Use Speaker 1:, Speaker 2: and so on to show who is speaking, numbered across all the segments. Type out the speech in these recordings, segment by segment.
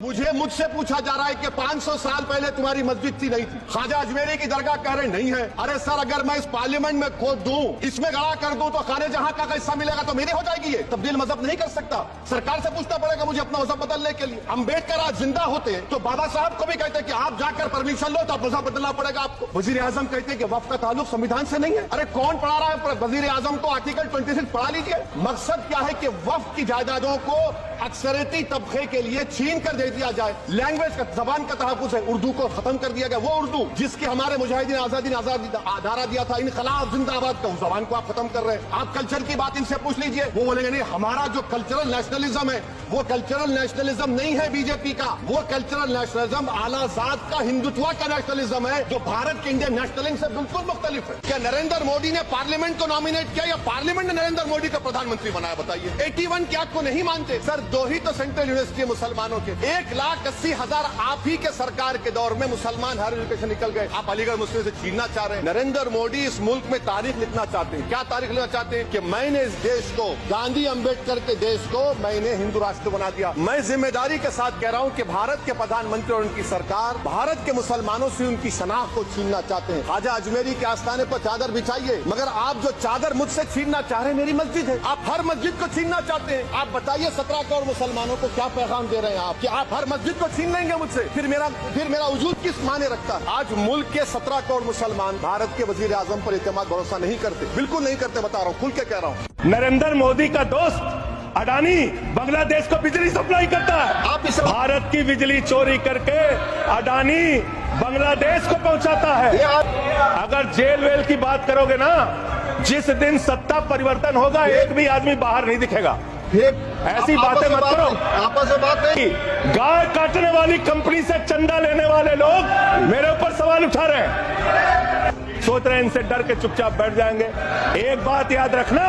Speaker 1: मुझे मुझसे पूछा जा रहा है कि 500 साल पहले तुम्हारी मस्जिद थी, नहीं थी। ख्वाजा अजमेरी की दरगाह कह रहे नहीं है। अरे सर, अगर मैं इस पार्लियामेंट में खोद दूं, इसमें गड़ा कर दूं, तो खाने जहां का हिस्सा मिलेगा तो मेरी हो जाएगी। ये तब्दील मजहब नहीं कर सकता। सरकार से पूछना पड़ेगा मुझे अपना मजहब बदलने के लिए। अम्बेडकर आज जिंदा होते तो बाबा साहब को भी कहते कि आप जाकर परमिशन लो तो आप मजहब बदलना पड़ेगा आपको। वजीर आजम कहते कि वक्फ का ताल्लुक संविधान से नहीं है। अरे कौन पढ़ा रहा है वजीर आजम को? आर्टिकल 26 पढ़ा लीजिए। मकसद क्या है कि वक्फ की जायदादों को अक्सरियती तबके के लिए छीन कर दे दिया जाए। लैंग्वेज का, जबान का तहफ़्फ़ुज़ है, उर्दू को खत्म कर दिया गया। वो उर्दू जिसके हमारे मुजाहिदीन आजादी नारा दिया था, इनकलाब जिंदाबाद का, उस जबान को आप खत्म कर रहे हैं। आप कल्चर की बात इनसे पूछ लीजिए, वो बोलेंगे नहीं, हमारा जो कल्चरल नेशनलिज्म है वो कल्चरल नेशनलिज्म नहीं है बीजेपी का। वो कल्चरल नेशनलिज्म आलाजाद का हिंदुत्व का नेशनलिज्म है, जो भारत के इंडियन नेशनलिज्म से बिल्कुल मुख्तलिफ है। क्या नरेंद्र मोदी ने पार्लियामेंट को नॉमिनेट किया या पार्लियामेंट ने नरेंद्र मोदी को प्रधानमंत्री बनाया? बताइए। 81 की एक्ट को नहीं मानते सर। 2 ही तो सेंट्रल यूनिवर्सिटी मुसलमानों के, 1,80,000 आप ही के सरकार के दौर में मुसलमान हायर एजुकेशन निकल गए। आप अलीगढ़ मुस्लिम से छीनना चाह रहे हैं। नरेंद्र मोदी इस मुल्क में तारीख लिखना चाहते हैं। क्या तारीख लिखना चाहते हैं? कि मैंने इस देश को, गांधी अम्बेडकर के देश को मैंने हिंदू राष्ट्र बना दिया। मैं जिम्मेदारी के साथ कह रहा हूं कि भारत के प्रधानमंत्री और उनकी सरकार भारत के मुसलमानों से उनकी शनाख्त को छीनना चाहते हैं। ख्वाजा अजमेरी के आस्थाने पर चादर बिछाइए, मगर आप जो चादर मुझसे छीनना चाह रहे हैं, मेरी मस्जिद है, आप हर मस्जिद को छीनना चाहते हैं। आप बताइए 17 करोड़ मुसलमानों को क्या पैगाम दे रहे हैं आप, कि आप हर मस्जिद को छीन लेंगे मुझसे? फिर मेरा वजूद किस माने रखता है? आज मुल्क के 17 करोड़ मुसलमान भारत के वजीर आजम पर इत्मीनान भरोसा नहीं करते, बिल्कुल नहीं करते। बता रहा हूँ, खुल के कह रहा हूँ।
Speaker 2: नरेंद्र मोदी का दोस्त अडानी बांग्लादेश को बिजली सप्लाई करता है।
Speaker 1: आप इस
Speaker 2: भारत की बिजली चोरी करके अडानी बांग्लादेश को पहुंचाता है। अगर जेल वेल की बात करोगे ना, जिस दिन सत्ता परिवर्तन होगा, एक भी आदमी बाहर नहीं दिखेगा। ऐसी बातें मत करो।
Speaker 1: आपस में बात नहीं।
Speaker 2: गाय काटने वाली कंपनी से चंदा लेने वाले लोग मेरे ऊपर सवाल उठा रहे हैं, सोच रहे हैं इनसे डर के चुपचाप बैठ जाएंगे। एक बात याद रखना,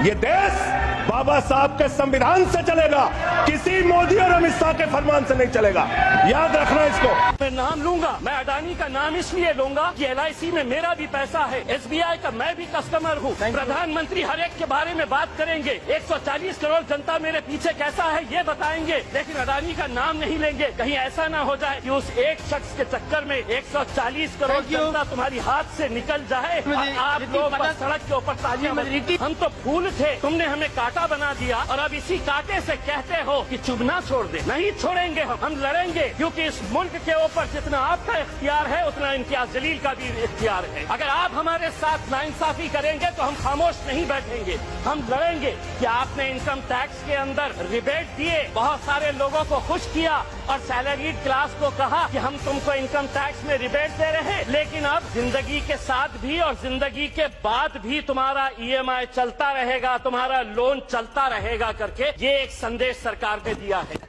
Speaker 2: ये देश बाबा साहब के संविधान से चलेगा, किसी मोदी और अमित शाह के फरमान से नहीं चलेगा। याद रखना इसको।
Speaker 3: मैं नाम लूंगा, मैं अडानी का नाम इसलिए लूंगा कि LIC में मेरा भी पैसा है, SBI का मैं भी कस्टमर हूँ। प्रधानमंत्री हर एक के बारे में बात करेंगे, 140 करोड़ जनता मेरे पीछे कैसा है ये बताएंगे, लेकिन अडानी का नाम नहीं लेंगे। कहीं ऐसा ना हो जाए कि उस एक शख्स के चक्कर में 140 करोड़ जनता तुम्हारी हाथ से निकल जाए और आप लोग सड़क के ऊपर तालियां बजाएं। हम तो फूल थे, तुमने हमें काटा बना दिया और अब इसी कांटे से कहते हो कि चुभना छोड़ दे। नहीं छोड़ेंगे, हम लड़ेंगे, क्योंकि इस मुल्क के ऊपर जितना आपका इख्तियार है उतना इम्तियाज जलील का भी इख्तियार है। अगर आप हमारे साथ नाइंसाफी करेंगे तो हम खामोश नहीं बैठेंगे, हम लड़ेंगे। कि आपने इनकम टैक्स के अंदर रिबेट दिए, बहुत सारे लोगों को खुश किया और सैलरीड क्लास को कहा कि हम तुमको इनकम टैक्स में रिबेट दे रहे हैं, लेकिन अब जिंदगी के साथ भी और जिंदगी के बाद भी तुम्हारा EMI चलता रहेगा, तुम्हारा लोन चलता रहेगा करके ये एक संदेश सरकार ने दिया है।